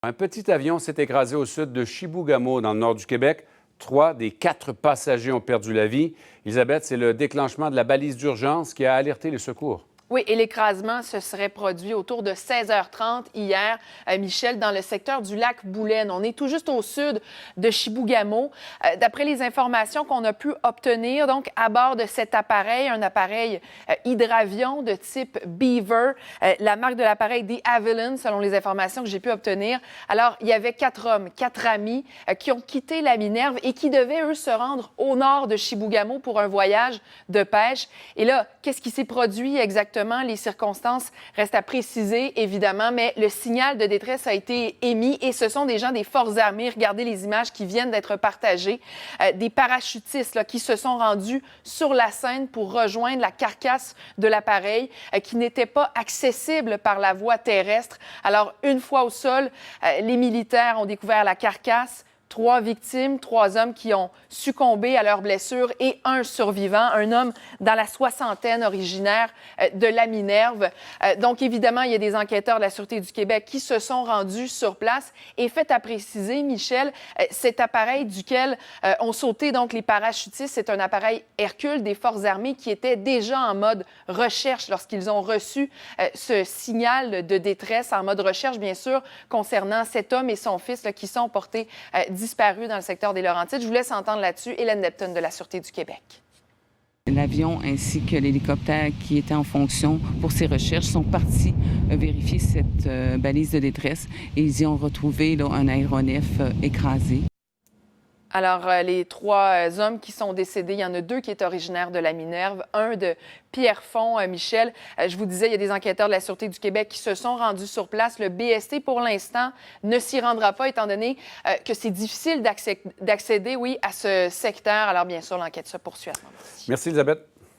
Un petit avion s'est écrasé au sud de Chibougamau, dans le nord du Québec. 3 des 4 passagers ont perdu la vie. Elisabeth, c'est le déclenchement de la balise d'urgence qui a alerté les secours. Oui, et l'écrasement se serait produit autour de 16h30 hier, Michel, dans le secteur du lac Boulaine. On est tout juste au sud de Chibougamau. D'après les informations qu'on a pu obtenir, donc à bord de cet appareil, un appareil hydravion de type Beaver, la marque de l'appareil des Avalon, selon les informations que j'ai pu obtenir. Alors, il y avait 4 hommes, 4 amis qui ont quitté la Minerve et qui devaient, eux, se rendre au nord de Chibougamau pour un voyage de pêche. Et là, qu'est-ce qui s'est produit exactement? Les circonstances restent à préciser, évidemment, mais le signal de détresse a été émis et ce sont des gens des Forces armées. Regardez les images qui viennent d'être partagées. Des parachutistes là, qui se sont rendus sur la scène pour rejoindre la carcasse de l'appareil qui n'était pas accessible par la voie terrestre. Alors, une fois au sol, les militaires ont découvert la carcasse. 3 victimes, 3 hommes qui ont succombé à leurs blessures et un survivant, un homme dans la soixantaine originaire de la Minerve. Donc, évidemment, il y a des enquêteurs de la Sûreté du Québec qui se sont rendus sur place. Et fait à préciser, Michel, cet appareil duquel ont sauté donc les parachutistes, c'est un appareil Hercule des Forces armées qui était déjà en mode recherche lorsqu'ils ont reçu ce signal de détresse, en mode recherche, bien sûr, concernant cet homme et son fils là, qui sont portés disparus dans le secteur des Laurentides. Je vous laisse entendre là-dessus Hélène Neptune de la Sûreté du Québec. L'avion ainsi que l'hélicoptère qui était en fonction pour ces recherches sont partis vérifier cette balise de détresse et ils y ont retrouvé là, un aéronef écrasé. Alors, les 3 hommes qui sont décédés, il y en a 2 qui est originaire de la Minerve, un de Pierrefonds, Michel. Je vous disais, il y a des enquêteurs de la Sûreté du Québec qui se sont rendus sur place. Le BST, pour l'instant, ne s'y rendra pas, étant donné que c'est difficile d'accéder, oui, à ce secteur. Alors, bien sûr, l'enquête se poursuit à ce moment-ci. Merci, Elisabeth.